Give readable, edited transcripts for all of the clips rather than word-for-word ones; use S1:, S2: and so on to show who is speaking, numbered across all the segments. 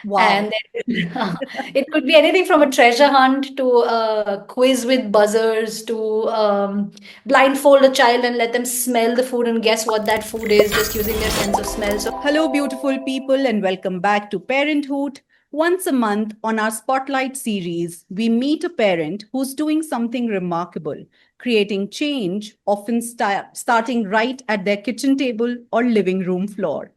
S1: Wow.
S2: And then it could be anything from a treasure hunt to a quiz with buzzers to blindfold a child and let them smell the food and guess what that food is just using their sense of smell. So
S1: Hello, beautiful people, and welcome back to Parenthood. Once a month on our Spotlight series, we meet a parent who's doing something remarkable, creating change, often starting right at their kitchen table or living room floor.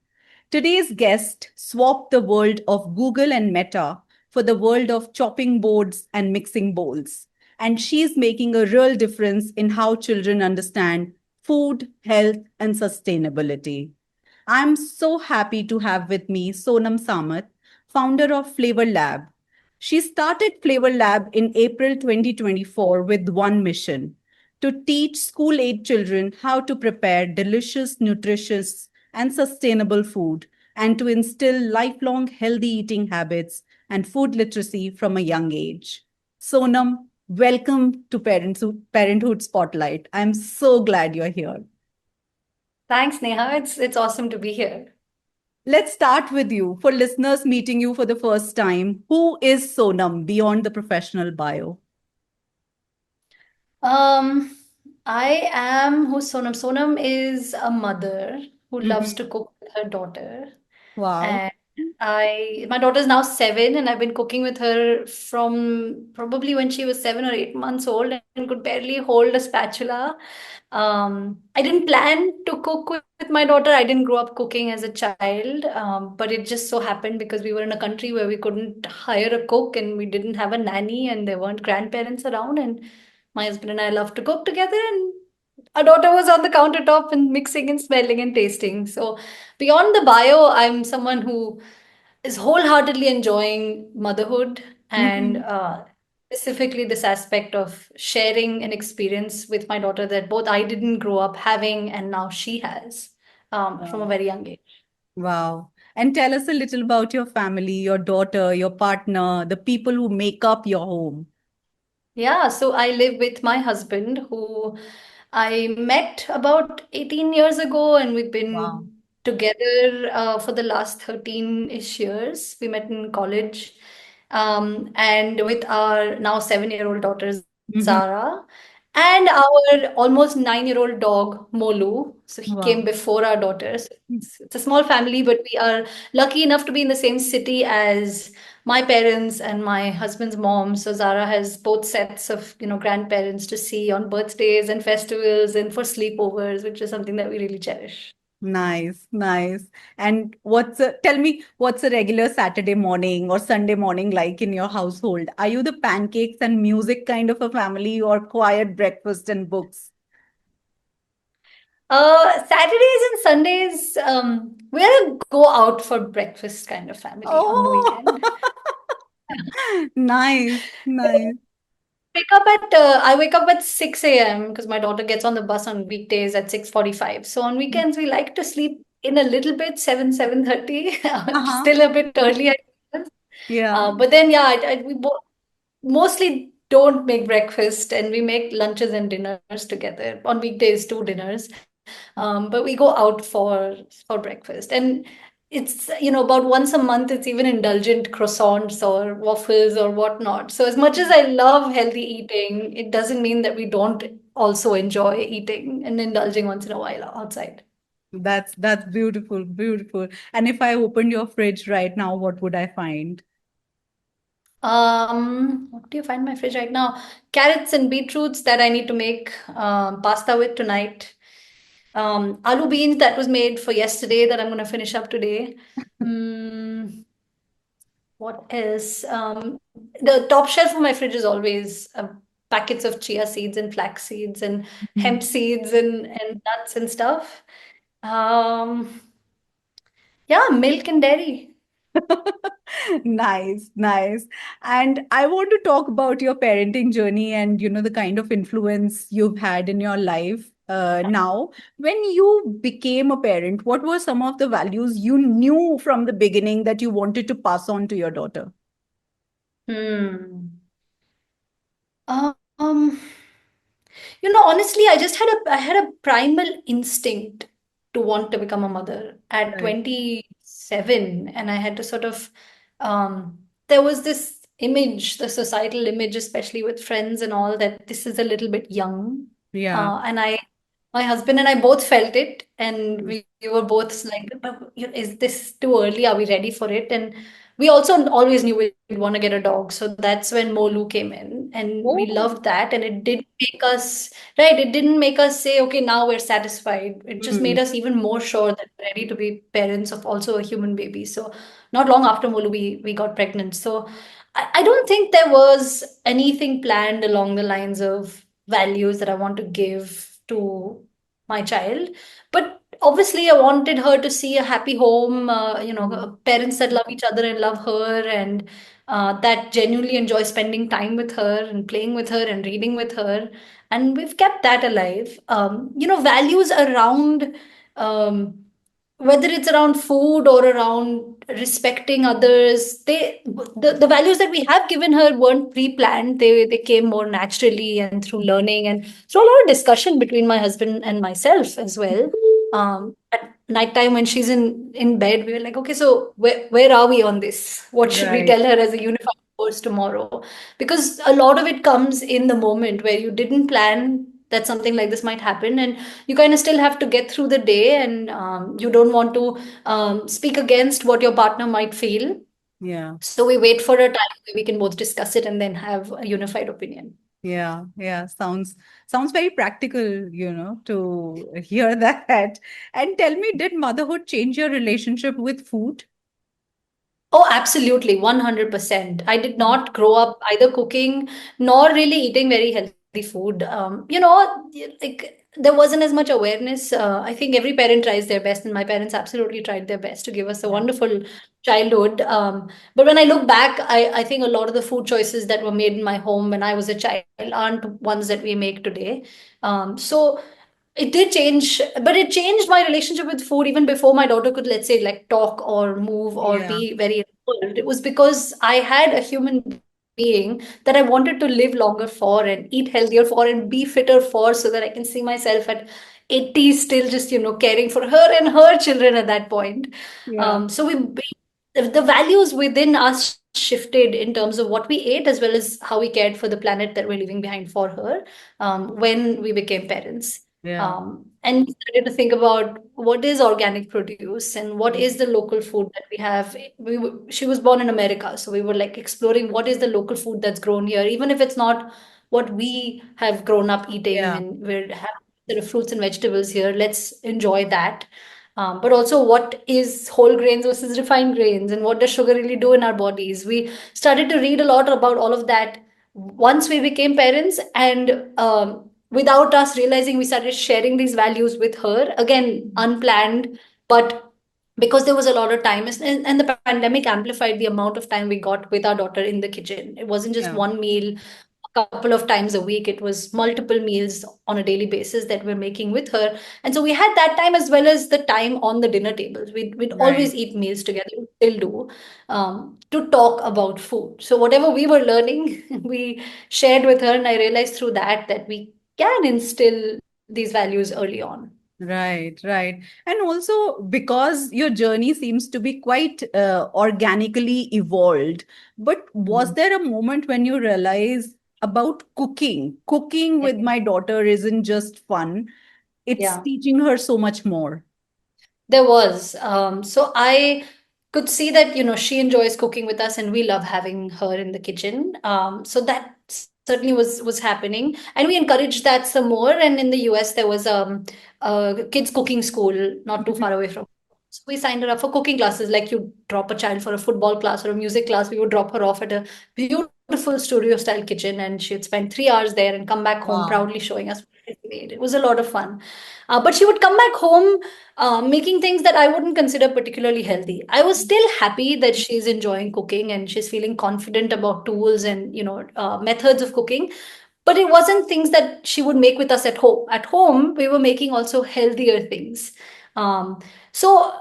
S1: Today's guest swapped the world of Google and Meta for the world of chopping boards and mixing bowls. And she's making a real difference in how children understand food, health, and sustainability. I'm so happy to have with me Sonam Samat, founder of Flavour Lab. She started Flavour Lab in April 2024 with one mission to teach school age children how to prepare delicious, nutritious, and sustainable food, and to instill lifelong healthy eating habits and food literacy from a young age. Sonam, welcome to Parenthood Spotlight. I'm so glad you're here.
S2: thanks, Neha. It's awesome to be here.
S1: Let's start with you. For listeners meeting you for the first time, who is Sonam beyond the professional bio?
S2: Um, I am who's Sonam. Sonam is a mother who loves
S1: Mhm.
S2: to cook with her daughter.
S1: Wow.
S2: And my daughter's now 7, and I've been cooking with her from probably when she was 7 or 8 months old and could barely hold a spatula. I didn't plan to cook with my daughter. I didn't grow up cooking as a child, but it just so happened because we were in a country where we couldn't hire a cook and we didn't have a nanny and there weren't grandparents around. And my husband and I love to cook together, and our daughter was on the countertop and mixing and smelling and tasting. So beyond the bio, I'm someone who is wholeheartedly enjoying motherhood and
S1: Mhm.
S2: specifically this aspect of sharing an experience with my daughter that both I didn't grow up having and now she has from a
S1: Wow.
S2: very young age.
S1: Wow. And tell us a little about your family, your daughter, your partner, the people who make up your home.
S2: Yeah, so I live with my husband who I met about 18 years ago, and we've
S1: Wow.
S2: been together for the last 13-ish years. We met in college, and with our now 7-year-old daughter,
S1: Mhm.
S2: Zara, and our almost 9-year-old dog, Molu. So he came
S1: Wow.
S2: before our daughter. So it's a small family, but we are lucky enough to be in the same city as my parents and my husband's mom. So Zara has both sets of, grandparents to see on birthdays and festivals and for sleepovers, which is something that we really cherish.
S1: Nice, nice. And tell me, what's a regular Saturday morning or Sunday morning like in your household? Are you the pancakes and music kind of a family or quiet breakfast and books?
S2: Saturdays and Sundays, we're a go out for breakfast kind of family on the
S1: Oh,
S2: weekend.
S1: nice, nice.
S2: I wake up at 6 a.m. because my daughter gets on the bus on weekdays at 6:45. So on weekends we like to sleep in a little bit, 7:30,
S1: Uh-huh.
S2: still a bit early, I guess.
S1: Yeah.
S2: But then yeah, we mostly don't make breakfast and we make lunches and dinners together. On weekdays, two dinners. But we go out for breakfast. And it's, about once a month, it's even indulgent croissants or waffles or whatnot. So as much as I love healthy eating, it doesn't mean that we don't also enjoy eating and indulging once in a while outside.
S1: That's beautiful, beautiful. And if I opened your fridge right now, what would I find?
S2: What do you find in my fridge right now? Carrots and beetroots that I need to make pasta with tonight. Aloo beans that was made for yesterday that I'm going to finish up today. Mm, what else? The top shelf of my fridge is always packets of chia seeds and flax seeds and hemp
S1: Mhm.
S2: seeds and nuts and stuff. Um, yeah, milk and dairy.
S1: Nice, nice. And I want to talk about your parenting journey and the kind of influence you've had in your life. Now, when you became a parent, what were some of the values you knew from the beginning that you wanted to pass on to your daughter?
S2: Hmm. Um, honestly, I had a primal instinct to want to become a mother at
S1: Right.
S2: 27, and I had to sort of there was this image, the societal image, especially with friends and all, that this is a little bit young.
S1: Yeah.
S2: And my husband and I both felt it, and
S1: Mm.
S2: we were both like, "But, is this too early? Are we ready for it?" And we also always knew we'd want to get a dog. So that's when Molu came in, and we
S1: Oh.
S2: loved that. And it did make us, right, it didn't make us say, okay, now we're satisfied. It just
S1: Mm.
S2: made us even more sure that we're ready to be parents of also a human baby. So not long after Molu, we got pregnant. So I don't think there was anything planned along the lines of values that I want to give to my child. But obviously, I wanted her to see a happy home,
S1: Mm.
S2: parents that love each other and love her, and that genuinely enjoy spending time with her and playing with her and reading with her. And we've kept that alive. Values around. Whether it's around food or around respecting others, the values that we have given her weren't pre-planned. They came more naturally and through learning and through a lot of discussion between my husband and myself as well. At nighttime when she's in bed, we were like, okay, so where are we on this? What should we
S1: Right.
S2: tell her as a unified force tomorrow? Because a lot of it comes in the moment where you didn't plan that something like this might happen, and you kind of still have to get through the day, and you don't want to speak against what your partner might feel.
S1: Yeah.
S2: So we wait for a time where we can both discuss it and then have a unified opinion.
S1: Yeah. Yeah. Sounds very practical, to hear that. And tell me, did motherhood change your relationship with food?
S2: Oh, absolutely, 100%. I did not grow up either cooking nor really eating very healthy food. Like there wasn't as much awareness. I think every parent tries their best, and my parents absolutely tried their best to give us a
S1: Yeah.
S2: wonderful childhood. But when I look back, I think a lot of the food choices that were made in my home when I was a child aren't ones that we make today. So it did change, but it changed my relationship with food even before my daughter could, let's say, like talk or move or
S1: Yeah.
S2: be very involved. It was because I had a human being that I wanted to live longer for and eat healthier for and be fitter for, so that I can see myself at 80 still just, caring for her and her children at that point.
S1: Yeah.
S2: So the values within us shifted in terms of what we ate as well as how we cared for the planet that we're leaving behind for her when we became parents.
S1: Yeah.
S2: And we started to think about what is organic produce and what is the local food that we have. She was born in America, so we were like exploring what is the local food that's grown here, even if it's not what we have grown up eating,
S1: Yeah.
S2: and we're having sort of fruits and vegetables here. Let's enjoy that. But also, what is whole grains versus refined grains, and what does sugar really do in our bodies? We started to read a lot about all of that once we became parents, and without us realizing, we started sharing these values with her. Again, unplanned, but because there was a lot of time, and the pandemic amplified the amount of time we got with our daughter in the kitchen. It wasn't just
S1: Yeah.
S2: one meal a couple of times a week. It was multiple meals on a daily basis that we're making with her. And so we had that time as well as the time on the dinner tables. We'd
S1: Right.
S2: always eat meals together, we still do, to talk about food. So whatever we were learning, we shared with her. And I realized through that we can instill these values early on.
S1: Right, right. And also because your journey seems to be quite organically evolved, but was
S2: Mhm.
S1: there a moment when you realized about cooking? Cooking with my daughter isn't just fun, it's
S2: Yeah.
S1: teaching her so much more.
S2: There was. So I could see that, she enjoys cooking with us and we love having her in the kitchen. So that certainly was happening. And we encouraged that some more. And in the US, there was a kids cooking school not too far away from. So we signed her up for cooking classes, like you drop a child for a football class or a music class. We would drop her off at a beautiful studio style kitchen, and she'd spend 3 hours there and come back home
S1: Wow.
S2: proudly showing us what she made. It was a lot of fun. But she would come back home making things that I wouldn't consider particularly healthy. I was still happy that she's enjoying cooking and she's feeling confident about tools and methods of cooking. But it wasn't things that she would make with us at home. At home, we were making also healthier things. Um, so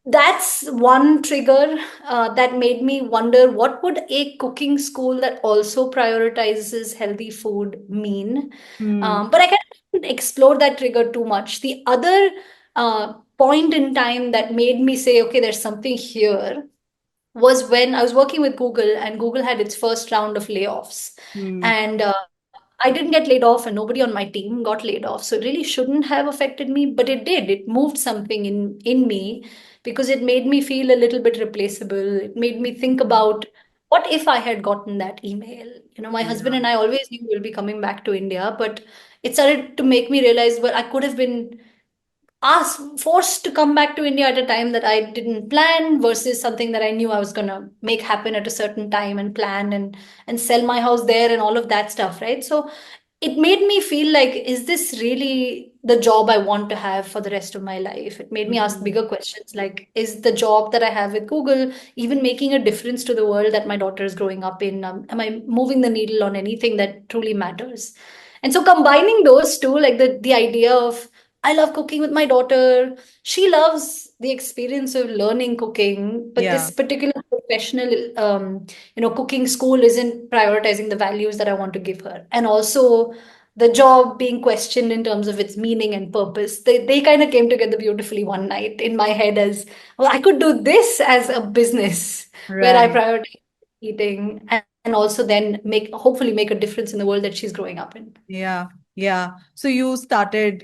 S2: that's one trigger that made me wonder what would a cooking school that also prioritizes healthy food mean.
S1: Hmm.
S2: But I kind of didn't explore that trigger too much. The other point in time that made me say, okay, there's something here, was when I was working with Google, and Google had its first round of layoffs.
S1: Mm,
S2: And I didn't get laid off, and nobody on my team got laid off. So it really shouldn't have affected me, but it did. It moved something in me because it made me feel a little bit replaceable. It made me think about what if I had gotten that email. My husband
S1: yeah.
S2: and I always knew we'll be coming back to India, but it started to make me realize, well, I could have been forced to come back to India at a time that I didn't plan versus something that I knew I was gonna make happen at a certain time and plan and sell my house there and all of that stuff, right? So it made me feel like, is this really the job I want to have for the rest of my life? It made me ask
S1: Mhm.
S2: bigger questions like, is the job that I have with Google even making a difference to the world that my daughter is growing up in? Am I moving the needle on anything that truly matters? And so combining those two, like the idea of I love cooking with my daughter. She loves the experience of learning cooking, but
S1: Yeah.
S2: this particular professional, cooking school isn't prioritizing the values that I want to give her. And also the job being questioned in terms of its meaning and purpose. They kind of came together beautifully one night in my head as, well, I could do this as a business where I
S1: Right.
S2: prioritize eating and also then hopefully make a difference in the world that she's growing up in.
S1: Yeah, yeah. So you started,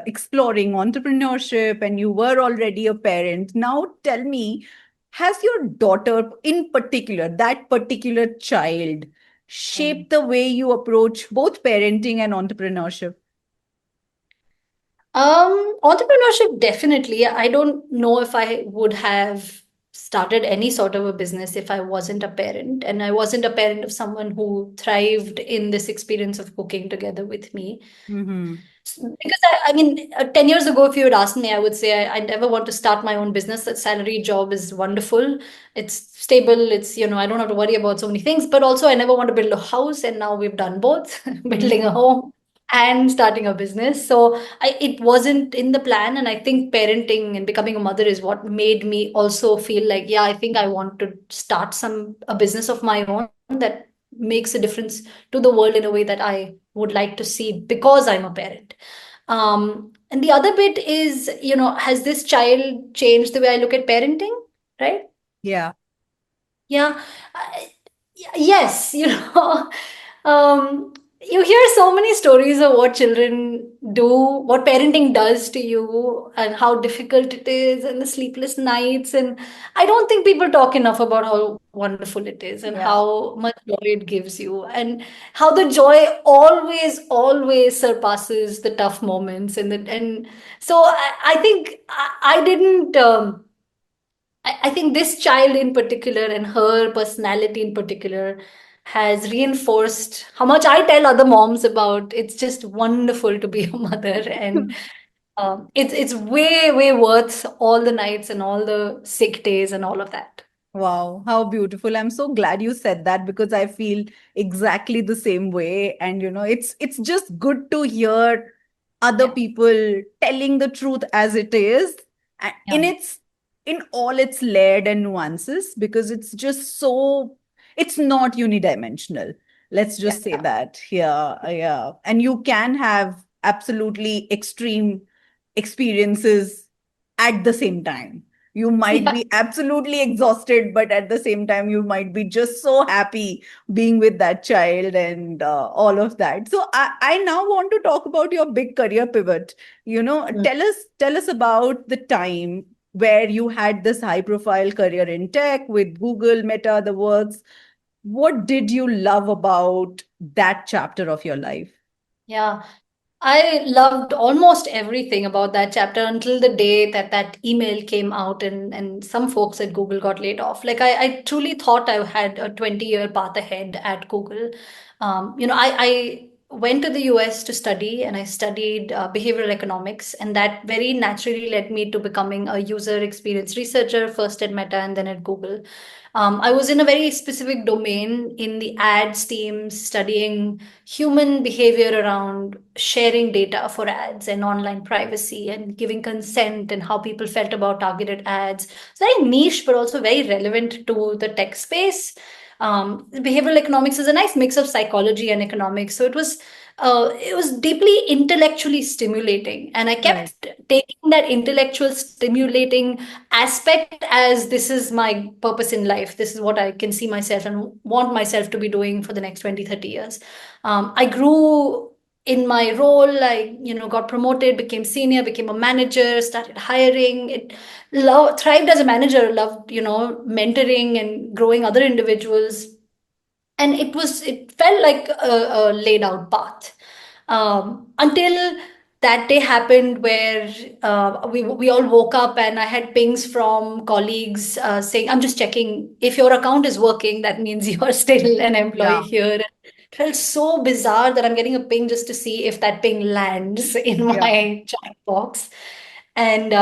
S1: exploring entrepreneurship and you were already a parent. Now tell me, has your daughter in particular, that particular child, shaped the way you approach both parenting and entrepreneurship?
S2: Entrepreneurship, definitely. I don't know if I would have started any sort of a business if I wasn't a parent. And I wasn't a parent of someone who thrived in this experience of cooking together with me.
S1: Mm-hmm.
S2: Because I mean, 10 years ago, if you had asked me, I would say I never want to start my own business. That salary job is wonderful. It's stable. I don't have to worry about so many things. But also, I never want to build a house. And now we've done both, building a
S1: Mm-hmm.
S2: home and starting a business. So it wasn't in the plan. And I think parenting and becoming a mother is what made me also feel like, yeah, I think I want to start a business of my own that makes a difference to the world in a way that I would like to see because I'm a parent. And the other bit is, has this child changed the way I look at parenting? Right?
S1: Yeah.
S2: Yeah. I- yes, you hear so many stories of what children do, what parenting does to you, and how difficult it is, and the sleepless nights. And I don't think people talk enough about how wonderful it is and
S1: Yeah.
S2: how much joy it gives you, and how the joy always, always surpasses the tough moments. And so I think I didn't. I think this child in particular and her personality in particular has reinforced how much I tell other moms about it's just wonderful to be a mother, and it's way, way worth all the nights and all the sick days and all of that.
S1: Wow, how beautiful. I'm so glad you said that because I feel exactly the same way. And it's just good to hear other
S2: Yeah.
S1: people telling the truth as it is and
S2: Yeah.
S1: in all its layered and nuances because it's just so it's not unidimensional. Let's just say
S2: Yeah.
S1: that. Yeah, yeah. And you can have absolutely extreme experiences at the same time. You might
S2: Yeah.
S1: be absolutely exhausted, but at the same time, you might be just so happy being with that child and all of that. So I now want to talk about your big career pivot.
S2: Mm.
S1: Tell us about the time where you had this high profile career in tech with Google, Meta, the works. What did you love about that chapter of your life?
S2: Yeah. I loved almost everything about that chapter until the day that that email came out and some folks at Google got laid off. Like I truly thought I had a 20-year path ahead at Google. I went to the US to study and I studied behavioral economics, and that very naturally led me to becoming a user experience researcher, first at Meta and then at Google. I was in a very specific domain in the ads team studying human behavior around sharing data for ads and online privacy and giving consent and how people felt about targeted ads. It's very niche, but also very relevant to the tech space. Behavioral economics is a nice mix of psychology and economics. So it was deeply intellectually stimulating, and I
S1: Right.
S2: kept taking that intellectual stimulating aspect as this is my purpose in life. This is what I can see myself and want myself to be doing for the next 20, 30 years. I grew in my role. I, got promoted, became senior, became a manager, started hiring. Thrived as a manager, loved, mentoring and growing other individuals. And it felt like a laid out path, until that day happened where we all woke up and I had pings from colleagues saying, I'm just checking if your account is working, that means you're still an employee
S1: Yeah.
S2: here. It felt so bizarre that I'm getting a ping just to see if that ping lands in
S1: Yeah.
S2: my chat box. And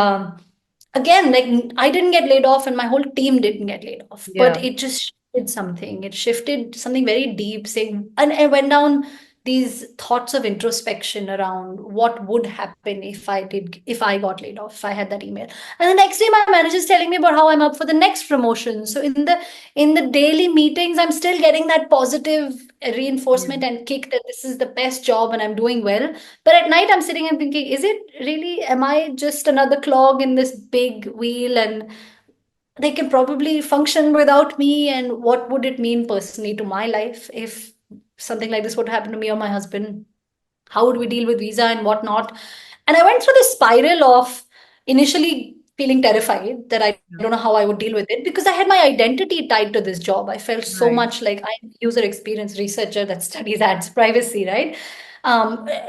S2: again, like, I didn't get laid off and my whole team didn't get laid off, but
S1: Yeah.
S2: it just shifted something. It shifted something very deep, saying, and I went down these thoughts of introspection around what would happen if I got laid off, if I had that email. And the next day, my manager is telling me about how I'm up for the next promotion. So in the daily meetings, I'm still getting that positive
S1: Yeah.
S2: reinforcement and kick that this is the best job and I'm doing well. But at night, I'm sitting and thinking, is it really, am I just another clog in this big wheel? And they can probably function without me. And what would it mean personally to my life if something like this would happen to me or my husband? How would we deal with visa and whatnot? And I went through this spiral of initially feeling terrified that I don't know how I would deal with it, because I had my identity tied to this job. I felt so
S1: Right.
S2: much like I'm a user experience researcher that studies ads privacy, right?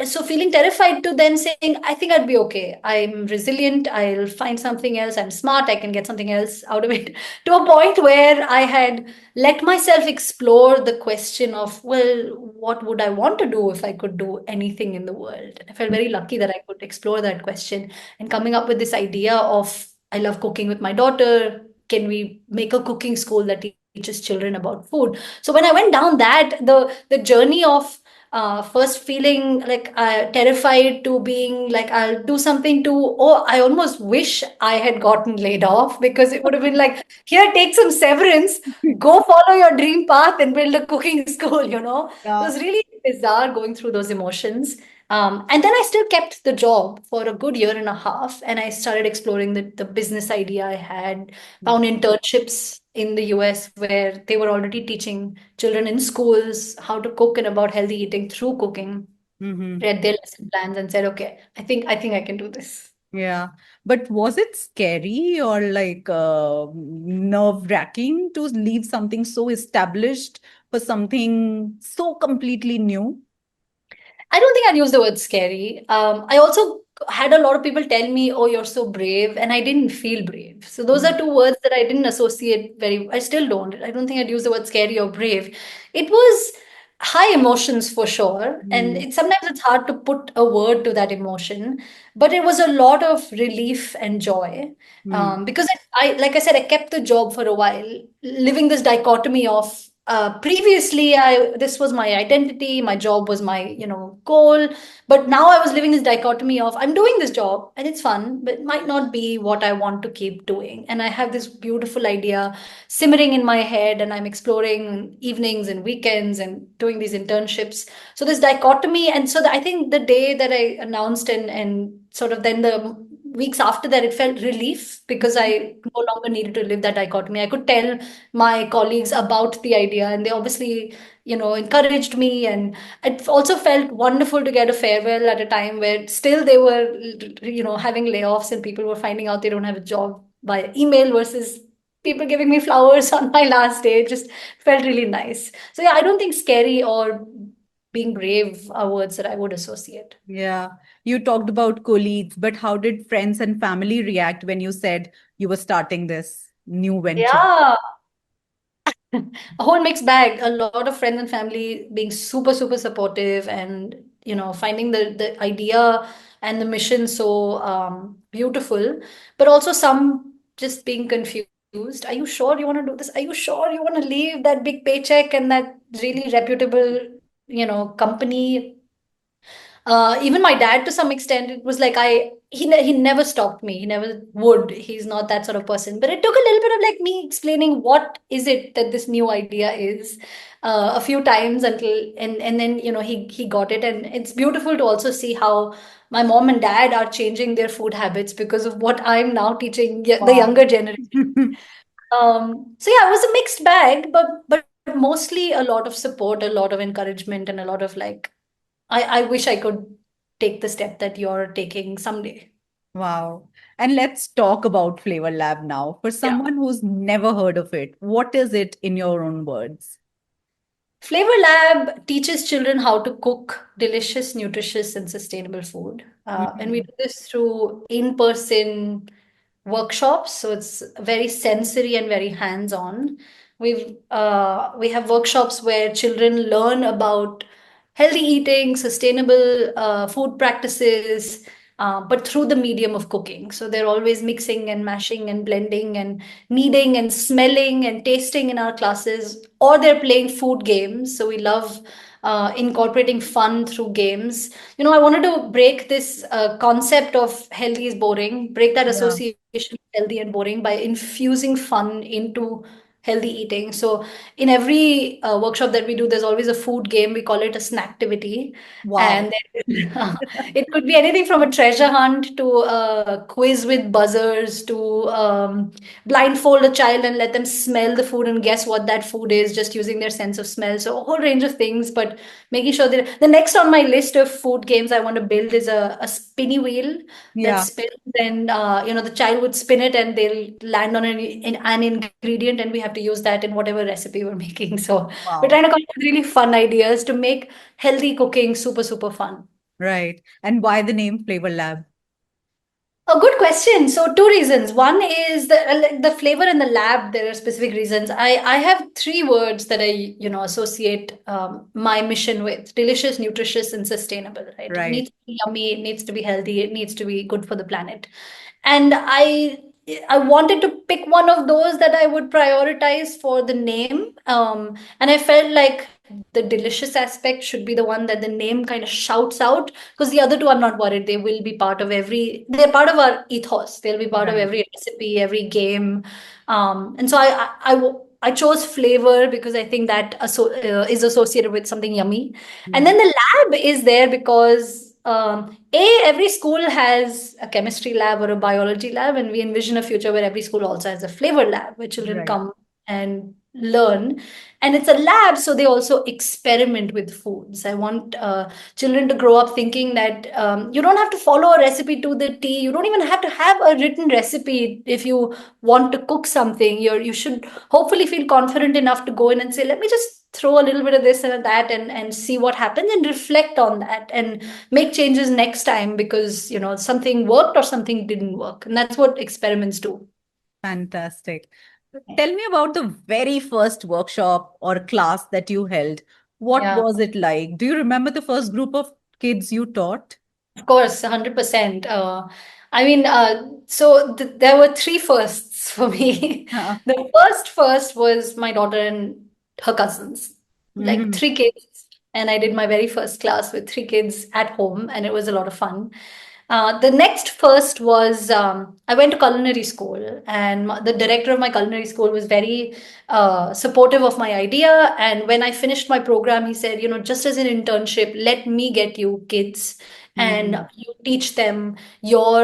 S2: So feeling terrified to then saying, I think I'd be okay. I'm resilient. I'll find something else. I'm smart. I can get something else out of it. To a point where I had let myself explore the question of, well, what would I want to do if I could do anything in the world? I felt very lucky that I could explore that question and coming up with this idea of, I love cooking with my daughter. Can we make a cooking school that teaches children about food? So when I went down the journey of first feeling like terrified to being like, I'll do something to, oh, I almost wish I had gotten laid off, because it would have been like, here, take some severance, go follow your dream path and build a cooking school. It
S1: Yeah.
S2: was really bizarre going through those emotions. And then I still kept the job for a good year and a half, and I started exploring the business idea I had, found internships in the US where they were already teaching children in schools how to cook and about healthy eating through cooking,
S1: Mm-hmm.
S2: read their lesson plans and said, okay, I think I can do this.
S1: Yeah. But was it scary or like nerve-wracking to leave something so established for something so completely new?
S2: I don't think I'd use the word scary. I also had a lot of people tell me, "Oh, you're so brave," and I didn't feel brave. So those are two words that I didn't associate very. I still don't. I don't think I'd use the word scary or brave. It was high emotions for sure, and
S1: Mm-hmm.
S2: sometimes it's hard to put a word to that emotion. But it was a lot of relief and joy, because like I said, I kept the job for a while, living this dichotomy of. Previously, this was my identity, my job was my goal, but now I was living this dichotomy of, I'm doing this job and it's fun, but it might not be what I want to keep doing. And I have this beautiful idea simmering in my head, and I'm exploring evenings and weekends and doing these internships. So this dichotomy, and so I think the day that I announced, and sort of then the weeks after that, it felt relief because I no longer needed to live that dichotomy. I could tell my colleagues about the idea, and they obviously encouraged me. And it also felt wonderful to get a farewell at a time where still they were having layoffs and people were finding out they don't have a job by email, versus people giving me flowers on my last day. It just felt really nice. So yeah, I don't think scary or being brave are words that I would associate.
S1: Yeah. You talked about colleagues, but how did friends and family react when you said you were starting this new venture?
S2: Yeah, a whole mixed bag. A lot of friends and family being super, super supportive, and finding the idea and the mission so beautiful, but also some just being confused. Are you sure you want to do this? Are you sure you want to leave that big paycheck and that really reputable company? Even my dad, to some extent, it was like he never stopped me. He never would. He's not that sort of person. But it took a little bit of like me explaining what is it that this new idea is, a few times until and then he got it, and it's beautiful to also see how my mom and dad are changing their food habits because of what I'm now teaching the
S1: Wow.
S2: younger generation. So yeah, it was a mixed bag, but mostly a lot of support, a lot of encouragement, and a lot of like, I wish I could take the step that you're taking someday.
S1: Wow. And let's talk about Flavor Lab now. For
S2: Yeah.
S1: someone who's never heard of it, what is it in your own words?
S2: Flavor Lab teaches children how to cook delicious, nutritious, and sustainable food. And we
S1: Mhm.
S2: do this through in-person workshops. So it's very sensory and very hands-on. We have workshops where children learn about healthy eating, sustainable food practices, but through the medium of cooking. So they're always mixing and mashing and blending and kneading and smelling and tasting in our classes, or they're playing food games. So we love incorporating fun through games. I wanted to break this concept of healthy is boring, break that
S1: Yeah.
S2: association of healthy and boring by infusing fun into healthy eating. So in every workshop that we do, there's always a food game. We call it a snacktivity.
S1: Wow.
S2: And then, it could be anything from a treasure hunt to a quiz with buzzers to blindfold a child and let them smell the food and guess what that food is just using their sense of smell. So a whole range of things, but making sure that the next on my list of food games I want to build is a spinny wheel that
S1: Yeah.
S2: spins, and the child would spin it and they'll land on an ingredient, and we have to use that in whatever recipe we're making. So we're
S1: Wow.
S2: trying to come up with really fun ideas to make healthy cooking super, super fun.
S1: Right. And why the name Flavor Lab?
S2: A good question. So two reasons. One is the flavor in the lab. There are specific reasons. I have three words that I associate my mission with: delicious, nutritious, and sustainable. Right? It
S1: Right.
S2: needs to be yummy. It needs to be healthy. It needs to be good for the planet. And I wanted to pick one of those that I would prioritize for the name. And I felt like the delicious aspect should be the one that the name kind of shouts out, because the other two, I'm not worried. They will be part of they're part of our ethos. They'll be part of
S1: Right.
S2: every recipe, every game. And so I chose flavor because I think that is associated with something yummy. And
S1: Yeah.
S2: then the lab is there because every school has a chemistry lab or a biology lab, and we envision a future where every school also has a flavor lab where children
S1: Right.
S2: come and learn. And it's a lab, so they also experiment with foods. I want children to grow up thinking that you don't have to follow a recipe to the T. You don't even have to have a written recipe if you want to cook something. You should hopefully feel confident enough to go in and say, let me just throw a little bit of this and that and see what happens and reflect on that and make changes next time because something worked or something didn't work. And that's what experiments do.
S1: Fantastic. Tell me about the very first workshop or class that you held. What
S2: Yeah.
S1: was it like? Do you remember the first group of kids you taught?
S2: Of course, 100%. I mean, so there were three firsts for me.
S1: Uh,
S2: The first was my daughter and her cousins, like
S1: mhm.
S2: three kids. And I did my very first class with three kids at home, and it was a lot of fun. The next first was I went to culinary school, and the director of my culinary school was very supportive of my idea. And when I finished my program, he said, just as an internship, let me get you kids and
S1: Mhm.
S2: you teach them your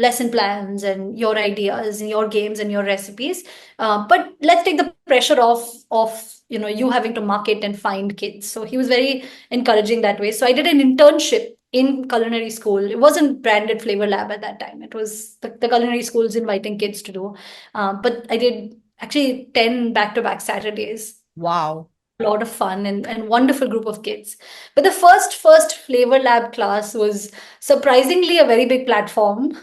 S2: lesson plans and your ideas and your games and your recipes, but let's take the pressure off you having to market and find kids. So he was very encouraging that way. So I did an internship in culinary school. It wasn't branded Flavor Lab at that time. It was the culinary schools inviting kids to do, but I did actually 10 back-to-back Saturdays.
S1: Wow.
S2: A lot of fun and wonderful group of kids. But the first Flavor Lab class was surprisingly a very big platform.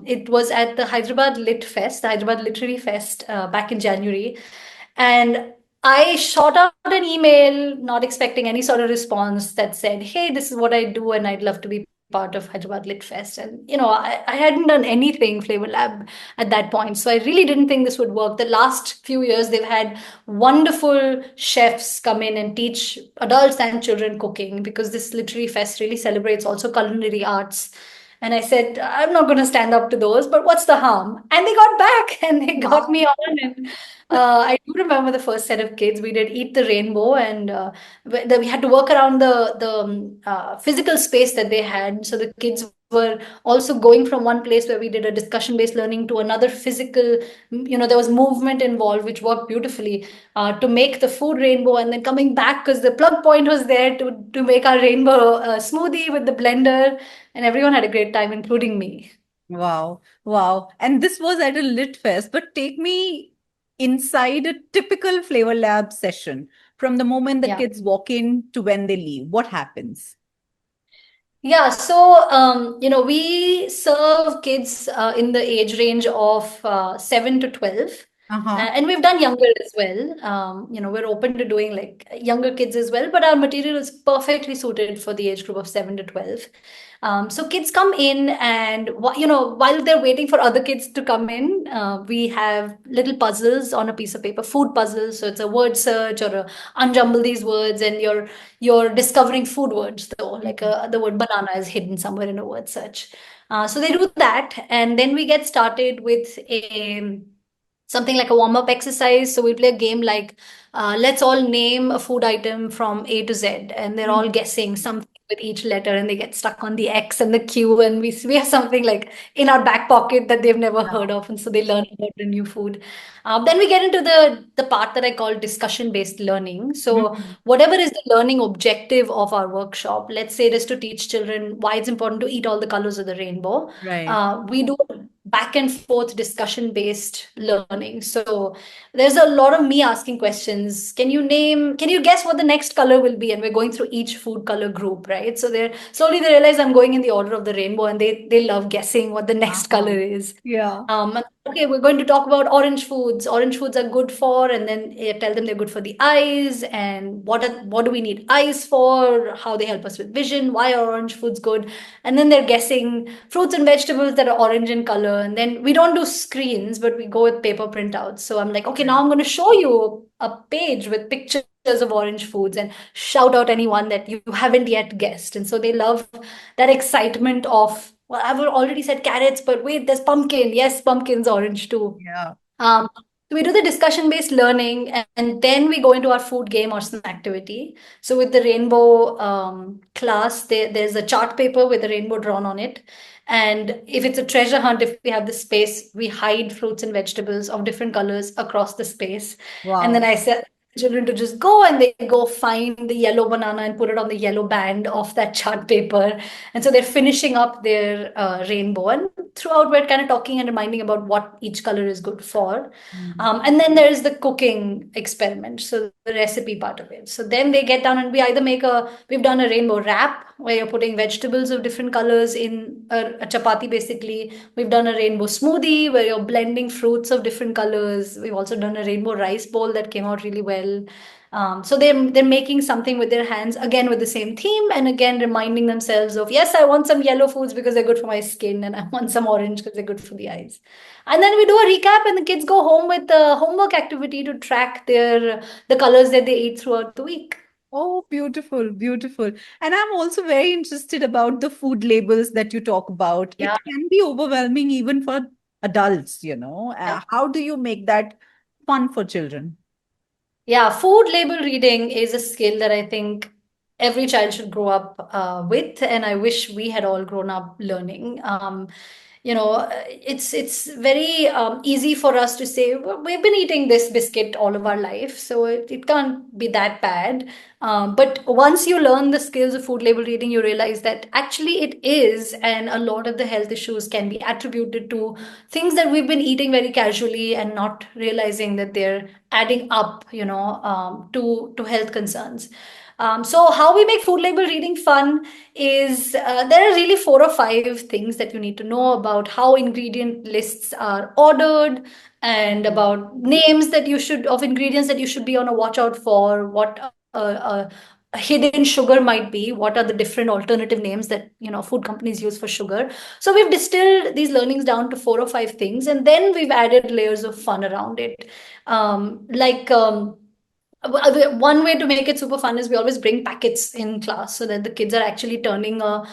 S2: It was at the Hyderabad Lit Fest, the Hyderabad Literary Fest, back in January. And I shot out an email, not expecting any sort of response, that said, hey, this is what I do, and I'd love to be part of Hyderabad Lit Fest. And, I hadn't done anything Flavor Lab at that point. So I really didn't think this would work. The last few years, they've had wonderful chefs come in and teach adults and children cooking, because this literary fest really celebrates also culinary arts. And I said, I'm not going to stand up to those, but what's the harm? And they got back and they got
S1: Wow.
S2: me on. And I do remember the first set of kids. We did Eat the Rainbow, and we had to work around the physical space that they had. So the kids were also going from one place where we did a discussion based learning to another physical, there was movement involved, which worked beautifully to make the food rainbow, and then coming back because the plug point was there to make our rainbow smoothie with the blender, and everyone had a great time, including me.
S1: Wow. Wow. And this was at a lit fest, but take me inside a typical Flavor Lab session from the moment the
S2: Yeah.
S1: kids walk in to when they leave. What happens?
S2: Yeah, so we serve kids in the age range of 7 to 12.
S1: Uh-huh.
S2: And we've done younger as well. We're open to doing like younger kids as well, but our material is perfectly suited for the age group of 7 to 12. So kids come in, and while they're waiting for other kids to come in, we have little puzzles on a piece of paper, food puzzles. So it's a word search or a unjumble these words, and you're discovering food words though, like
S1: Mhm.
S2: the word banana is hidden somewhere in a word search. So they do that, and then we get started with a something like a warm-up exercise. So we play a game like let's all name a food item from A to Z, and they're all
S1: Mhm.
S2: guessing something with each letter, and they get stuck on the X and the Q, and we have something like in our back pocket that they've never heard
S1: Yeah.
S2: of, and so they learn about the new food. Then we get into the part that I call discussion-based learning. So
S1: Mhm.
S2: whatever is the learning objective of our workshop, let's say it is to teach children why it's important to eat all the colors of the rainbow.
S1: Right.
S2: We do back and forth discussion based learning. So there's a lot of me asking questions. Can you guess what the next color will be? And we're going through each food color group, right? So they're slowly they realize I'm going in the order of the rainbow, and they love guessing what the next
S1: Uh-huh.
S2: color is.
S1: Yeah.
S2: Okay, we're going to talk about orange foods. Orange foods are good for, and then tell them they're good for the eyes, and what do we need eyes for? How they help us with vision? Why are orange foods good? And then they're guessing fruits and vegetables that are orange in color. And then we don't do screens, but we go with paper printouts. So I'm like, okay, now
S1: Right.
S2: I'm going to show you a page with pictures of orange foods and shout out anyone that you haven't yet guessed. And so they love that excitement of, well, I've already said carrots, but wait, there's pumpkin. Yes, pumpkin's orange too.
S1: Yeah.
S2: Um, so we do the discussion-based learning, and then we go into our food game or snack activity. So with the rainbow class, there's a chart paper with a rainbow drawn on it. And if it's a treasure hunt, if we have the space, we hide fruits and vegetables of different colors across the space. And then
S1: Wow.
S2: I said children to just go, and they go find the yellow banana and put it on the yellow band of that chart paper. And so they're finishing up their rainbow. And throughout, we're kind of talking and reminding about what each color is good for.
S1: Mm.
S2: And then there's the cooking experiment, so the recipe part of it. So then they get down, and we either we've done a rainbow wrap where you're putting vegetables of different colors in a chapati basically. We've done a rainbow smoothie where you're blending fruits of different colors. We've also done a rainbow rice bowl that came out really well. So they're making something with their hands again with the same theme, and again reminding themselves of, yes, I want some yellow foods because they're good for my skin, and I want some orange because they're good for the eyes. And then we do a recap, and the kids go home with a homework activity to track the colors that they eat throughout the week.
S1: Oh, beautiful, beautiful. And I'm also very interested about the food labels that you talk about.
S2: Yeah.
S1: It can be overwhelming even for adults, you know. How do you make that fun for children?
S2: Yeah, food label reading is a skill that I think every child should grow up with, and I wish we had all grown up learning. It's very easy for us to say, "Well, we've been eating this biscuit all of our life, so it can't be that bad." But once you learn the skills of food label reading, you realize that actually it is, and a lot of the health issues can be attributed to things that we've been eating very casually and not realizing that they're adding up, to health concerns. So how we make food label reading fun is there are really 4 or 5 things that you need to know about how ingredient lists are ordered, and
S1: Mm.
S2: about names that you should of ingredients that you should be on a watch out for, what hidden sugar might be, what are the different alternative names that food companies use for sugar. So we've distilled these learnings down to 4 or 5 things, and then we've added layers of fun around it. Like one way to make it super fun is we always bring packets in class so that the kids are actually turning a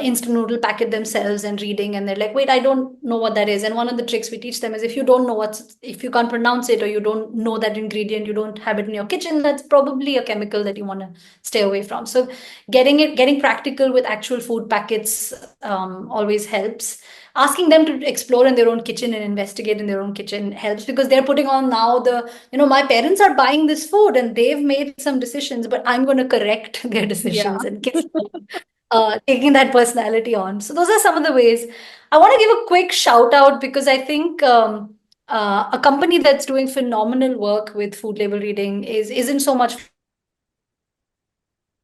S2: instant noodle packet themselves and reading, and they're like, wait, I don't know what that is. And one of the tricks we teach them is, if you don't know if you can't pronounce it, or you don't know that ingredient, you don't have it in your kitchen, that's probably a chemical that you want to stay away from. So getting practical with actual food packets always helps. Asking them to explore in their own kitchen and investigate in their own kitchen helps, because they're putting on now my parents are buying this food and they've made some decisions, but I'm going to correct their
S1: Yeah.
S2: decisions, and kids taking that personality on. So those are some of the ways. I want to give a quick shout out, because I think a company that's doing phenomenal work with food label reading isn't so much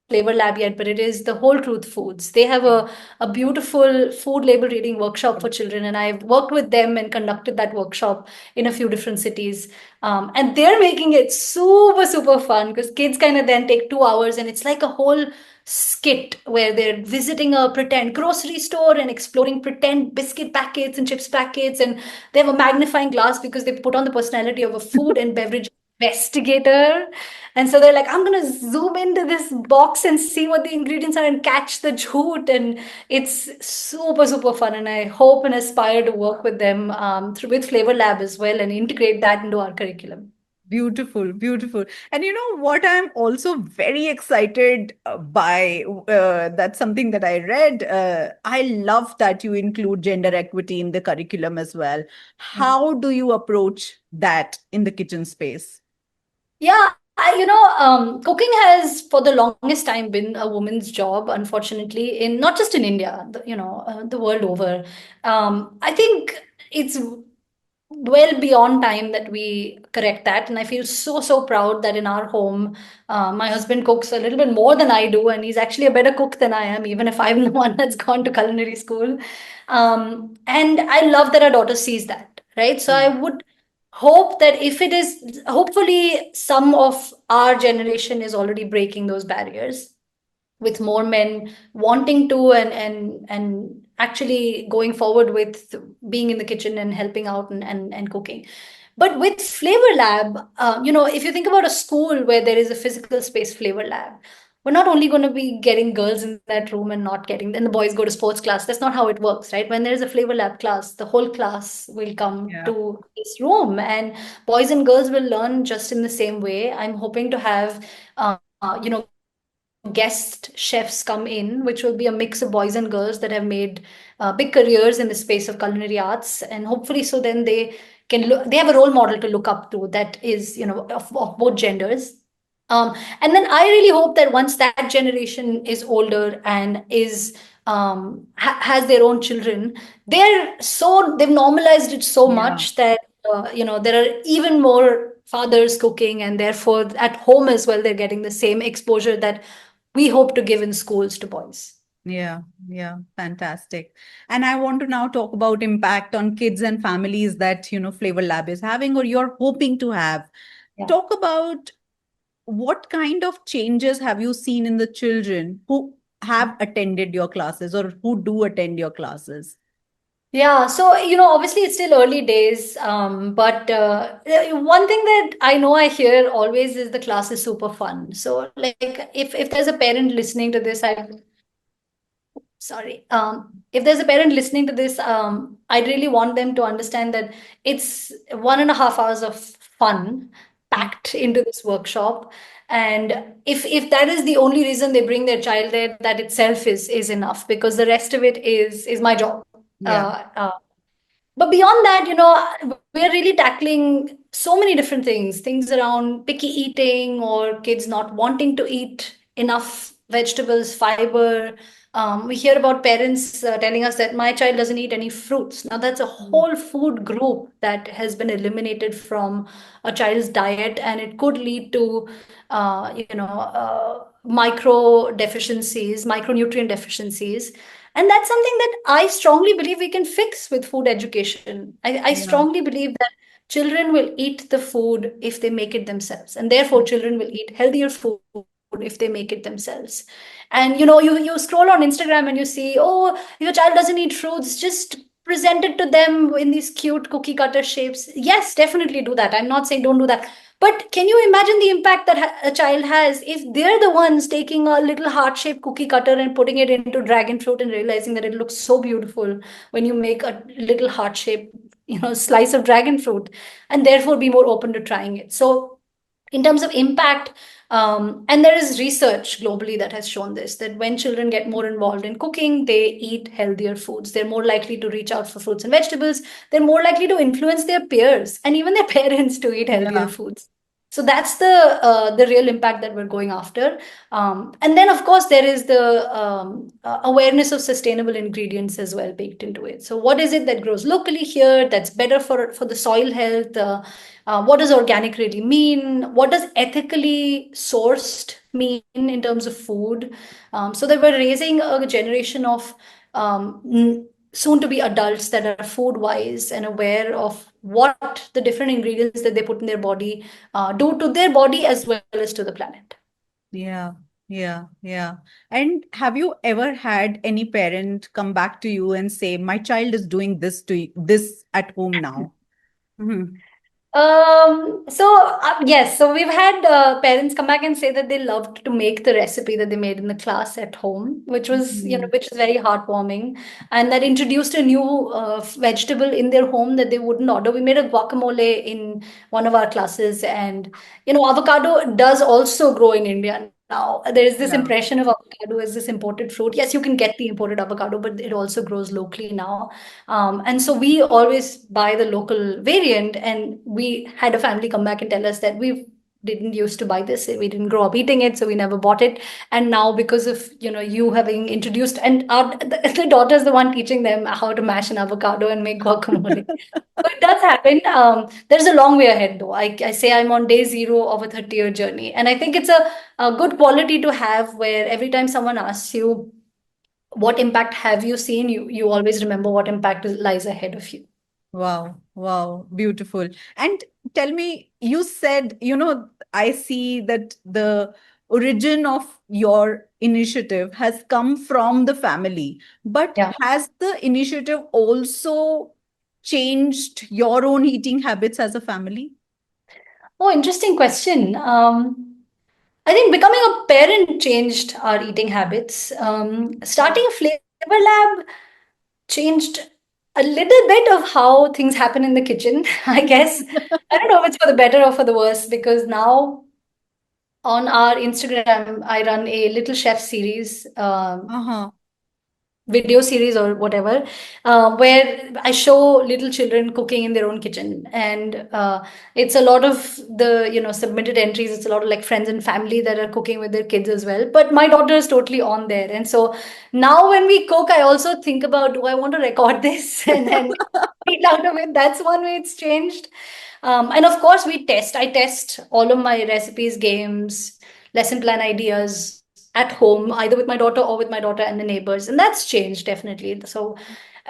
S2: Flavor Lab yet, but it is the Whole Truth Foods. They have a beautiful food label reading workshop for children, and I've worked with them and conducted that workshop in a few different cities. And they're making it super, super fun, because kids kind of then take 2 hours, and it's like a whole skit where they're visiting a pretend grocery store and exploring pretend biscuit packets and chips packets. And they have a magnifying glass because they put on the personality of a food and beverage investigator. And so they're like, I'm going to zoom into this box and see what the ingredients are and catch the jhoot. And it's super, super fun. And I hope and aspire to work with them with Flavor Lab as well, and integrate that into our curriculum.
S1: Beautiful, beautiful. And you know what I'm also very excited by? That's something that I read. I love that you include gender equity in the curriculum as well. How do you approach that in the kitchen space?
S2: Yeah, cooking has for the longest time been a woman's job, unfortunately, in not just in India, the world over. I think it's well beyond time that we correct that. And I feel so, so proud that in our home, my husband cooks a little bit more than I do, and he's actually a better cook than I am, even if I'm the one that's gone to culinary school. And I love that our daughter sees that, right? So I
S1: Mm.
S2: would hope that if it is, hopefully, some of our generation is already breaking those barriers, with more men wanting to and actually going forward with being in the kitchen and helping out and cooking. But with Flavor Lab, if you think about a school where there is a physical space Flavor Lab, we're not only going to be getting girls in that room and not getting, then the boys go to sports class. That's not how it works, right? When there's a Flavor Lab class, the whole class will come
S1: Yeah.
S2: to this room, and boys and girls will learn just in the same way. I'm hoping to have guest chefs come in, which will be a mix of boys and girls that have made big careers in the space of culinary arts. And hopefully, so then they have a role model to look up to, that is, of both genders. And then I really hope that once that generation is older and is has their own children, they've normalized it so
S1: Yeah.
S2: much that there are even more fathers cooking, and therefore at home as well they're getting the same exposure that we hope to give in schools to boys.
S1: Yeah, yeah, fantastic. And I want to now talk about impact on kids and families that, Flavor Lab is having or you're hoping to have.
S2: Yeah.
S1: Talk about what kind of changes have you seen in the children who have attended your classes or who do attend your classes?
S2: Yeah, so obviously it's still early days, but one thing that I know I hear always is the class is super fun. So like if there's a parent listening to this, I sorry, if there's a parent listening to this, I'd really want them to understand that it's 1.5 hours of fun
S1: Mm.
S2: packed into this workshop. And if that is the only reason they bring their child there, that itself is enough, because the rest of it is my job.
S1: Yeah,
S2: But beyond that, we're really tackling so many different things around picky eating, or kids not wanting to eat enough vegetables, fiber. We hear about parents telling us that my child doesn't eat any fruits. Now, that's a
S1: mm,
S2: whole food group that has been eliminated from a child's diet, and it could lead to, micro deficiencies, micronutrient deficiencies. And that's something that I strongly believe we can fix with food education. I
S1: yeah,
S2: strongly believe that children will eat the food if they make it themselves. And therefore, children will eat healthier food if they make it themselves. And you scroll on Instagram and you see, oh, your child doesn't eat fruits, just present it to them in these cute cookie cutter shapes. Yes, definitely do that. I'm not saying don't do that. But can you imagine the impact that a child has if they're the ones taking a little heart-shaped cookie cutter and putting it into dragon fruit and realizing that it looks so beautiful when you make a little heart-shaped, slice of dragon fruit, and therefore be more open to trying it. So in terms of impact, and there is research globally that has shown this, that when children get more involved in cooking, they eat healthier foods. They're more likely to reach out for fruits and vegetables. They're more likely to influence their peers and even their parents to eat healthier
S1: Yeah.
S2: foods. So that's the real impact that we're going after. And then, of course, there is the awareness of sustainable ingredients as well baked into it. So what is it that grows locally here that's better for the soil health? What does organic really mean? What does ethically sourced mean in terms of food? So that we're raising a generation of soon to be adults that are food wise and aware of what the different ingredients that they put in their body do to their body as well as to the planet.
S1: Yeah, yeah, yeah. And have you ever had any parent come back to you and say, my child is doing this at home now? Mhm.
S2: Yes, so we've had parents come back and say that they loved to make the recipe that they made in the class at home, which was,
S1: Mhm.
S2: which is very heartwarming, and that introduced a new vegetable in their home that they wouldn't order. We made a guacamole in one of our classes, and avocado does also grow in India now. There is this
S1: Yeah.
S2: impression of avocado as this imported fruit. Yes, you can get the imported avocado, but it also grows locally now. And so we always buy the local variant. And we had a family come back and tell us that we didn't used to buy this. We didn't grow up eating it, so we never bought it. And now, because of you having introduced, and the daughter's the one teaching them how to mash an avocado and make guacamole. So it does happen. There's a long way ahead, though. I say I'm on day zero of a 30-year journey. And I think it's a good quality to have, where every time someone asks you, what impact have you seen? You always remember what impact lies ahead of you.
S1: Wow, wow, beautiful. And tell me, you said, I see that the origin of your initiative has come from the family, but
S2: Yeah.
S1: has the initiative also changed your own eating habits as a family?
S2: Oh, interesting question. I think becoming a parent changed our eating habits. Starting a Flavor Lab changed a little bit of how things happen in the kitchen, I guess. I don't know if it's for the better or for the worse, because now on our Instagram, I run a little chef series.
S1: Uh-huh.
S2: Video series or whatever, where I show little children cooking in their own kitchen. And it's a lot of the, submitted entries. It's a lot of like friends and family that are cooking with their kids as well. But my daughter is totally on there. And so now when we cook, I also think about, do I want to record this and then eat out of it? That's one way it's changed. And of course, I test all of my recipes, games, lesson plan ideas at home, either with my daughter or with my daughter and the neighbors. And that's changed definitely. So,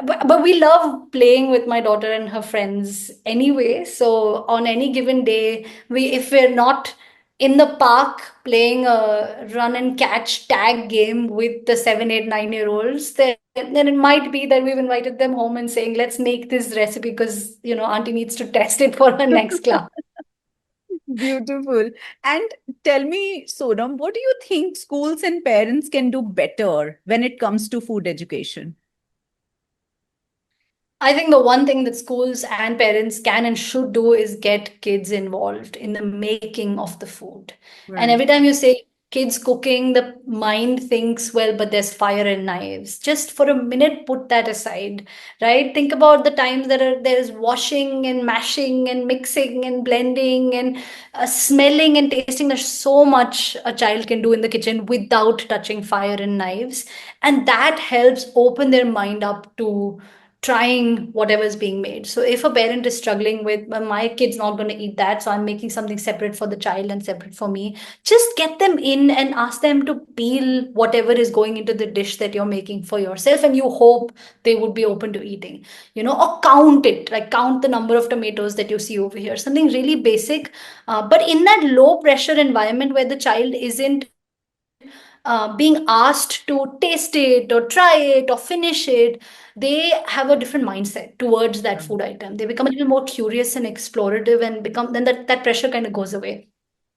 S2: but we love playing with my daughter and her friends anyway. So on any given day, if we're not in the park playing a run and catch tag game with the 7, 8, 9 year olds, then it might be that we've invited them home and saying, let's make this recipe because, auntie needs to test it for her next class.
S1: Beautiful. And tell me, Sonam, what do you think schools and parents can do better when it comes to food education?
S2: I think the one thing that schools and parents can and should do is get kids involved in the making of the food. And
S1: Right.
S2: every time you say kids cooking, the mind thinks, well, but there's fire and knives. Just for a minute, put that aside, right? Think about the times that there's washing and mashing and mixing and blending and smelling and tasting. There's so much a child can do in the kitchen without touching fire and knives. And that helps open their mind up to trying whatever is being made. So if a parent is struggling with, well, my kid's not going to eat that, so I'm making something separate for the child and separate for me, just get them in and ask them to peel whatever is going into the dish that you're making for yourself, and you hope they would be open to eating, or count it, like count the number of tomatoes that you see over here, something really basic. But in that low pressure environment where the child isn't being asked to taste it or try it or finish it, they have a different mindset towards that
S1: Yeah.
S2: food item. They become a little more curious and explorative, and become then that pressure kind of goes away,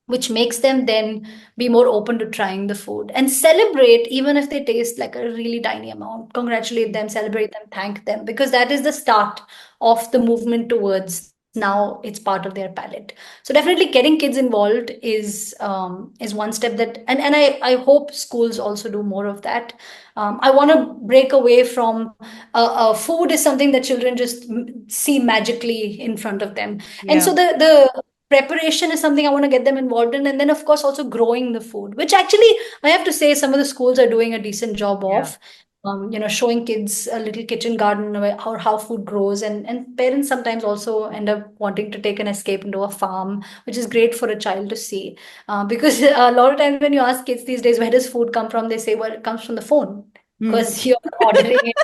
S2: which makes them then be more open to trying the food and celebrate even if they taste like a really tiny amount. Congratulate them, celebrate them, thank them, because that is the start of the movement towards now it's part of their palate. So definitely getting kids involved is one step that, and I hope schools also do more of that. I want to break away from food is something that children just see magically in front of them, and
S1: Yeah.
S2: so the preparation is something I want to get them involved in. And then, of course, also growing the food, which actually I have to say some of the schools are doing a decent job
S1: Yeah.
S2: of. Showing kids a little kitchen garden or how food grows, and parents sometimes also end up wanting to take an escape into a farm, which is great for a child to see. Because a lot of times when you ask kids these days, where does food come from? They say, well, it comes from the phone
S1: Hmm.
S2: because you're ordering it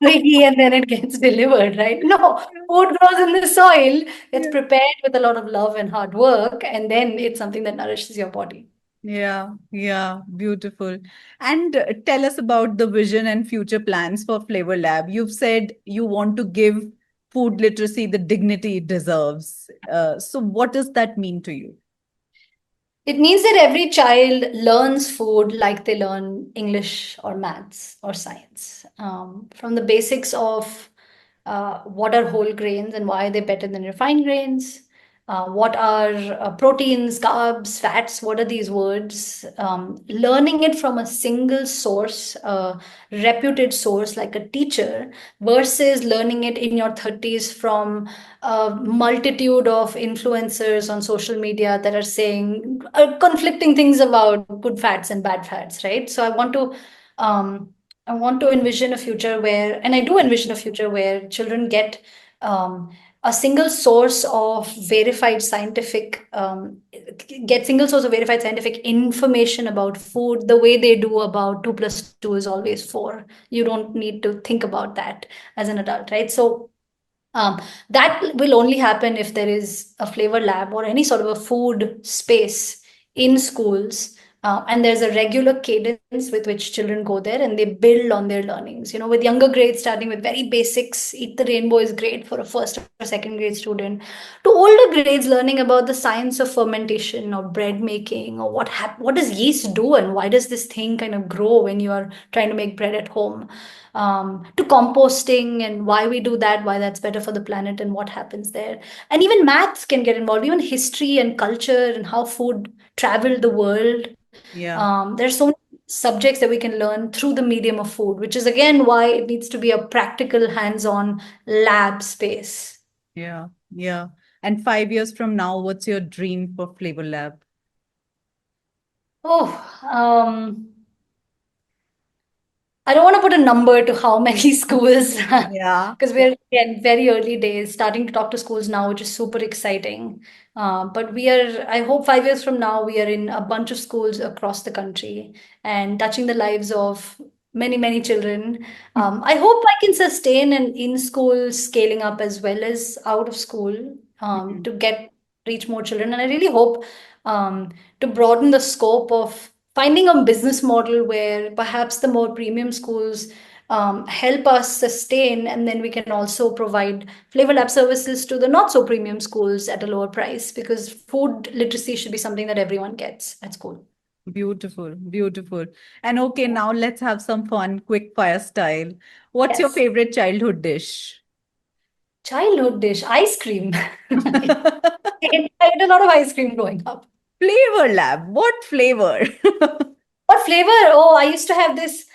S2: Swiggy and then it gets delivered, right? No, food grows in the soil. It's
S1: Yeah.
S2: prepared with a lot of love and hard work, and then it's something that nourishes your body.
S1: Yeah, yeah, beautiful. And tell us about the vision and future plans for Flavor Lab. You've said you want to give food literacy the dignity it deserves. So, what does that mean to you?
S2: It means that every child learns food like they learn English or maths or science. From the basics of what are whole grains and why are they better than refined grains, what are proteins, carbs, fats, what are these words? Learning it from a single source, a reputed source like a teacher, versus learning it in your 30s from a multitude of influencers on social media that are saying conflicting things about good fats and bad fats, right? So um, I want to envision a future where, and I do envision a future where children get um, a single source of verified scientific, get single source of verified scientific information about food the way they do about 2 plus 2 is always 4. You don't need to think about that as an adult, right? So that will only happen if there is a flavor lab or any sort of a food space in schools. And there's a regular cadence with which children go there and they build on their learnings. With younger grades starting with very basics, Eat the Rainbow is great for a first or second grade student, to older grades learning about the science of fermentation or bread making, or what does yeast do and why does this thing kind of grow when you are trying to make bread at home, to composting and why we do that, why that's better for the planet and what happens there. And even maths can get involved, even history and culture and how food traveled the world.
S1: Yeah,
S2: There's so many subjects that we can learn through the medium of food, which is again why it needs to be a practical, hands-on lab space.
S1: yeah, yeah. And 5 years from now, what's your dream for Flavor Lab?
S2: Oh, I don't want to put a number to how many schools,
S1: Yeah.
S2: because we're in very early days, starting to talk to schools now, which is super exciting. But I hope 5 years from now, we are in a bunch of schools across the country and touching the lives of many, many children. I hope I can sustain an in-school scaling up as well as out of school,
S1: Mhm.
S2: to reach more children. And I really hope to broaden the scope of finding a business model where perhaps the more premium schools help us sustain, and then we can also provide flavor lab services to the not so premium schools at a lower price, because food literacy should be something that everyone gets at school.
S1: Beautiful, beautiful. And okay, now let's have some fun, quick fire style. What's your
S2: Yes.
S1: favorite childhood dish?
S2: Childhood dish, ice cream. I ate a lot of ice cream growing up.
S1: Flavor Lab. What flavor?
S2: What flavor? Oh, I used to have this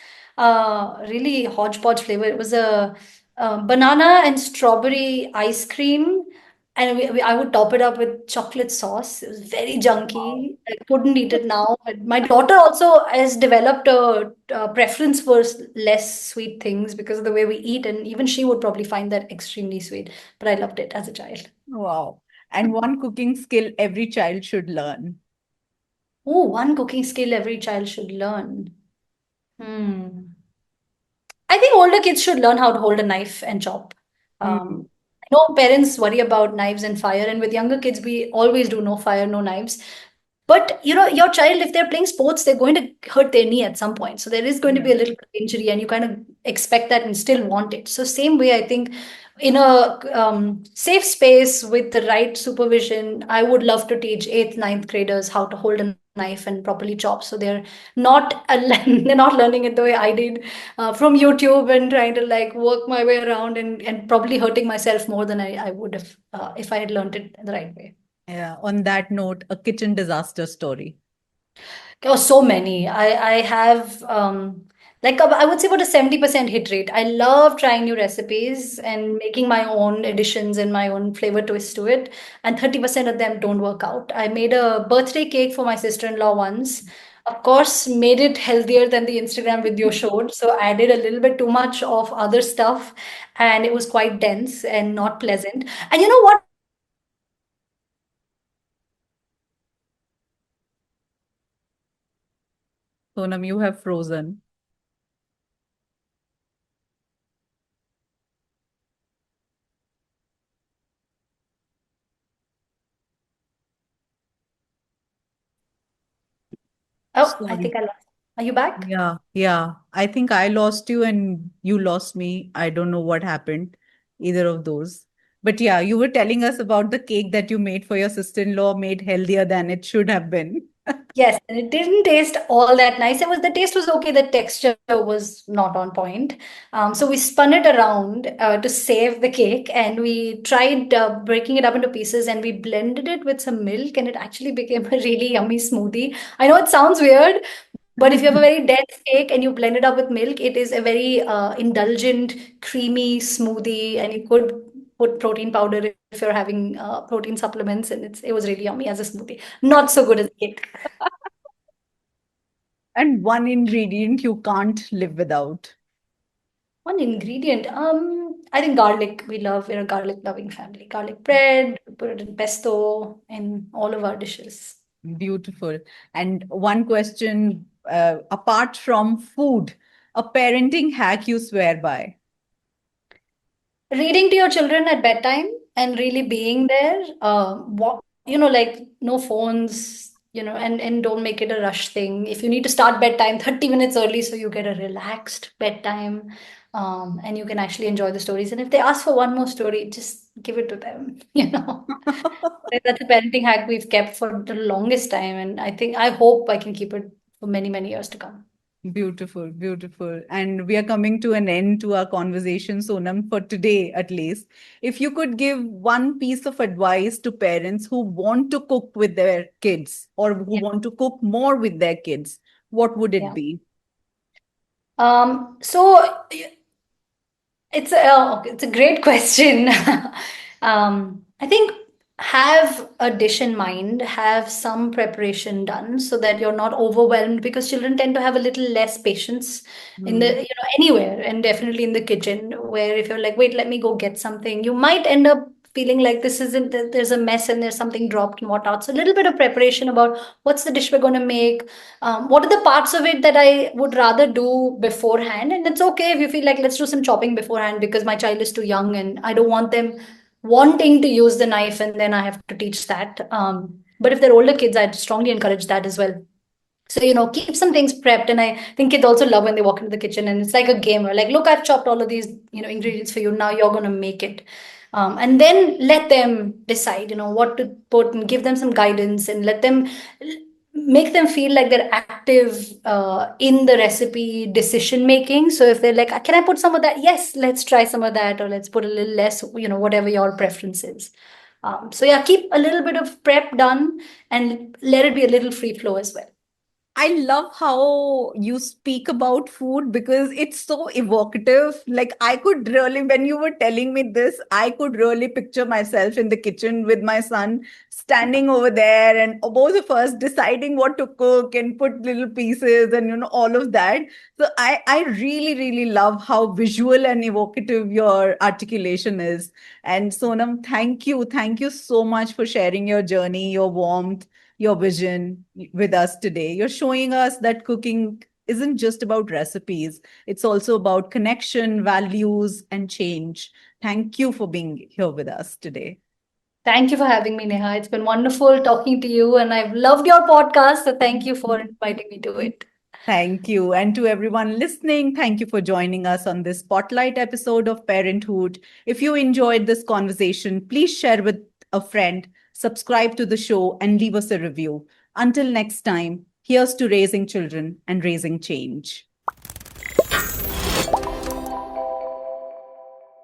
S2: really hodgepodge flavor. It was a banana and strawberry ice cream, and I would top it up with chocolate sauce. It was very
S1: Wow.
S2: junky. I couldn't eat it now. But my daughter also has developed a preference for less sweet things because of the way we eat, and even she would probably find that extremely sweet. But I loved it as a child.
S1: Wow. And one cooking skill every child should learn.
S2: Oh, one cooking skill every child should learn. Hmm. I think older kids should learn how to hold a knife and chop.
S1: Hmm.
S2: I know parents worry about knives and fire, and with younger kids, we always do no fire, no knives. But your child, if they're playing sports, they're going to hurt their knee at some point. So there is going to be
S1: Yeah.
S2: a little bit of injury, and you kind of expect that and still want it. So same way, I think in a safe space with the right supervision, I would love to teach eighth, ninth graders how to hold a knife and properly chop. So they're not they're not learning it the way I did from YouTube and trying to like work my way around and probably hurting myself more than I would have if I had learned it the right way.
S1: Yeah. On that note, a kitchen disaster story.
S2: Oh, so many. I have like I would say about a 70% hit rate. I love trying new recipes and making my own additions and my own flavor twist to it. And 30% of them don't work out. I made a birthday cake for my sister-in-law once. Of course, made it healthier than the Instagram video showed. So added a little bit too much of other stuff, and it was quite dense and not pleasant. And you know what?
S1: Sonam, you have frozen.
S2: Oh, I
S1: Sorry.
S2: think I lost. Are you back?
S1: Yeah, yeah. I think I lost you and you lost me. I don't know what happened, either of those. But yeah, you were telling us about the cake that you made for your sister-in-law, made healthier than it should have been.
S2: Yes, and it didn't taste all that nice. It was the taste was okay. The texture was not on point. So we spun it around to save the cake, and we tried breaking it up into pieces, and we blended it with some milk, and it actually became a really yummy smoothie. I know it sounds weird, but if you have a very dense cake and you blend it up with milk, it is a very indulgent, creamy smoothie, and you could put protein powder if you're having protein supplements, and it was really yummy as a smoothie. Not so good as a cake.
S1: And one ingredient you can't live without.
S2: One ingredient. I think garlic. We're a garlic loving family. Garlic bread, we put it in pesto in all of our dishes.
S1: Beautiful. And one question, apart from food, a parenting hack you swear by.
S2: Reading to your children at bedtime and really being there. What like no phones, and don't make it a rush thing. If you need to start bedtime 30 minutes early so you get a relaxed bedtime, and you can actually enjoy the stories. And if they ask for one more story, just give it to them, That's a parenting hack we've kept for the longest time, and I hope I can keep it for many, many years to come.
S1: Beautiful, beautiful. And we are coming to an end to our conversation, Sonam, for today at least. If you could give one piece of advice to parents who want to cook with their kids or who
S2: Yeah.
S1: want to cook more with their kids, what would it
S2: Yeah.
S1: be?
S2: So it's a great question. I think have a dish in mind, have some preparation done so that you're not overwhelmed because children tend to have a little less patience in the
S1: Hmm.
S2: anywhere and definitely in the kitchen where if you're like, wait, let me go get something, you might end up feeling like this isn't there's a mess and there's something dropped and whatnot. So a little bit of preparation about what's the dish we're going to make, what are the parts of it that I would rather do beforehand? And it's okay if you feel like let's do some chopping beforehand because my child is too young and I don't want them wanting to use the knife and then I have to teach that. But if they're older kids, I'd strongly encourage that as well. So, keep some things prepped. And I think kids also love when they walk into the kitchen and it's like a game. Or like, look, I've chopped all of these, ingredients for you. Now you're going to make it. And then let them decide, what to put and give them some guidance and let them make them feel like they're active in the recipe decision making. So if they're like, can I put some of that? Yes, let's try some of that, or let's put a little less, whatever your preference is. So yeah, keep a little bit of prep done and let it be a little free flow as well.
S1: I love how you speak about food because it's so evocative. Like, I could really, when you were telling me this, I could really picture myself in the kitchen with my son standing over there and both of us deciding what to cook and put little pieces and, all of that. So I really, really love how visual and evocative your articulation is. And Sonam, thank you. Thank you so much for sharing your journey, your warmth, your vision with us today. You're showing us that cooking isn't just about recipes, it's also about connection, values, and change. Thank you for being here with us today.
S2: Thank you for having me, Neha. It's been wonderful talking to you, and I've loved your podcast. So thank you for inviting me to it.
S1: Thank you. And to everyone listening, thank you for joining us on this spotlight episode of Parenthood. If you enjoyed this conversation, please share with a friend, subscribe to the show, and leave us a review. Until next time, here's to raising children and raising change.